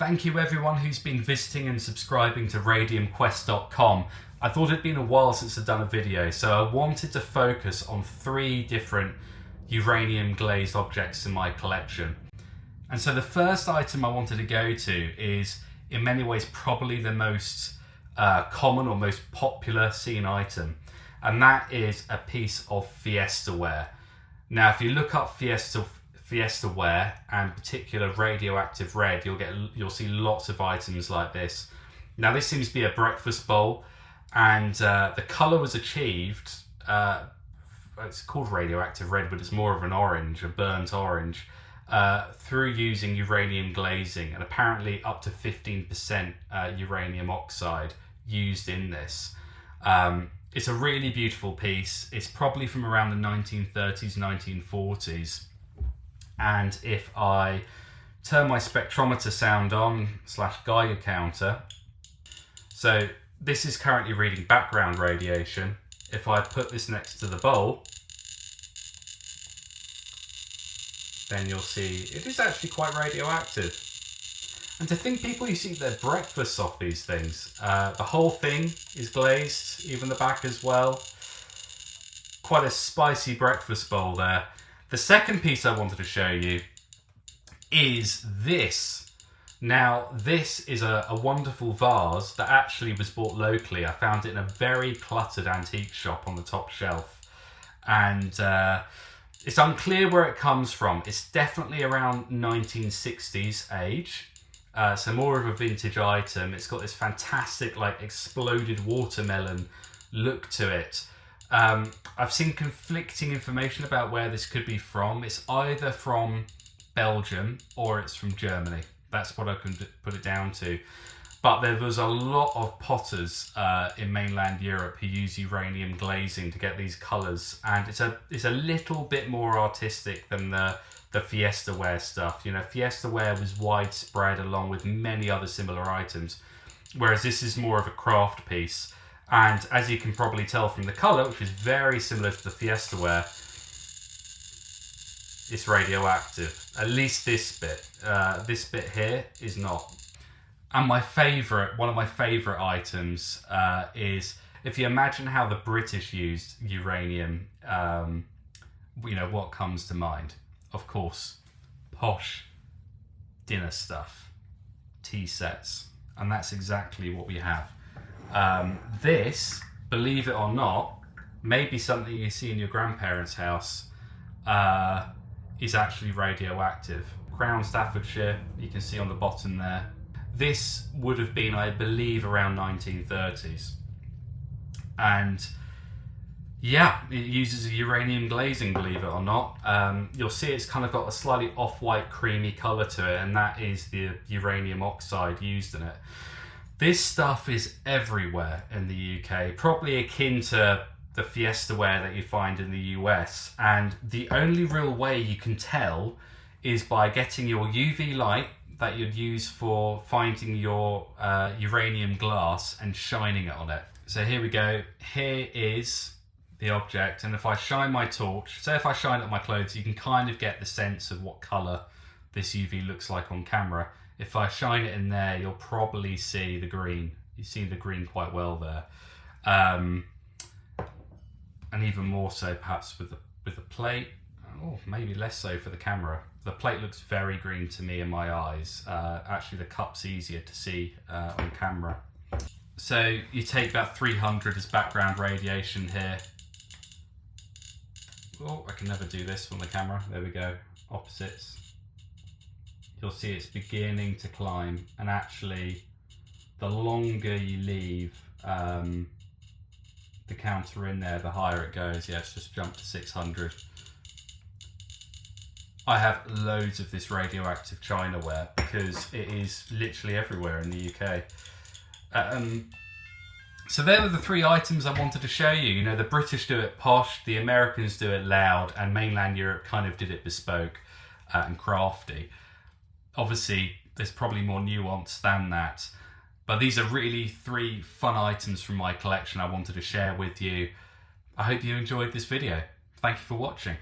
Thank you everyone who's been visiting and subscribing to radiumquest.com. I thought it'd been a while since I'd done a video, so I wanted to focus on 3 different uranium glazed objects in my collection. And so the first item I wanted to go to is in many ways probably the most common or most popular seen item, and that is a piece of Fiestaware. Now if you look up Fiestaware and particular radioactive red, you'll see lots of items like this. Now this seems to be a breakfast bowl, and the colour was achieved, it's called radioactive red, but it's more of an orange, a burnt orange, through using uranium glazing, and apparently up to 15% uranium oxide used in this. It's a really beautiful piece. It's probably from around the 1930s, 1940s. And if I turn my spectrometer sound on / Geiger counter, so this is currently reading background radiation. If I put this next to the bowl, then you'll see it is actually quite radioactive. And to think people used to eat their breakfasts off these things. The whole thing is glazed, even the back as well. Quite a spicy breakfast bowl there. The second piece I wanted to show you is this. Now, this is a wonderful vase that actually was bought locally. I found it in a very cluttered antique shop on the top shelf. And it's unclear where it comes from. It's definitely around 1960s age. So more of a vintage item. It's got this fantastic like exploded watermelon look to it. I've seen conflicting information about where this could be from. It's either from Belgium or it's from Germany. That's what I can put it down to. But there was a lot of potters in mainland Europe who use uranium glazing to get these colours, and it's a little bit more artistic than the Fiestaware stuff. You know, Fiestaware was widespread along with many other similar items, whereas this is more of a craft piece. And as you can probably tell from the colour, which is very similar to the Fiestaware, it's radioactive. At least this bit here is not. And one of my favourite items is, if you imagine how the British used uranium, you know, what comes to mind? Of course, posh dinner stuff, tea sets, and that's exactly what we have. This, believe it or not, may be something you see in your grandparents' house, is actually radioactive. Crown Staffordshire, you can see on the bottom there. This would have been, I believe, around 1930s. And yeah, it uses a uranium glazing, believe it or not. You'll see it's kind of got a slightly off-white creamy colour to it, and that is the uranium oxide used in it. This stuff is everywhere in the UK, probably akin to the Fiestaware that you find in the US. And the only real way you can tell is by getting your UV light that you'd use for finding your uranium glass and shining it on it. So here we go. Here is the object, and if I shine my torch, say if I shine it on my clothes, you can kind of get the sense of what colour this UV looks like on camera. If I shine it in there, you'll probably see the green. You see the green quite well there. And even more so perhaps with the plate. Oh, maybe less so for the camera. The plate looks very green to me in my eyes. Actually, the cup's easier to see on camera. So you take about 300 as background radiation here. Oh, I can never do this on the camera. There we go. Opposites. You'll see it's beginning to climb, and actually the longer you leave the counter in there, the higher it goes. Yeah, it's just jumped to 600. I have loads of this radioactive Chinaware because it is literally everywhere in the UK. So there were the 3 items I wanted to show you. You know, the British do it posh, the Americans do it loud, and mainland Europe kind of did it bespoke and crafty. Obviously, there's probably more nuance than that. But these are really 3 fun items from my collection I wanted to share with you. I hope you enjoyed this video. Thank you for watching.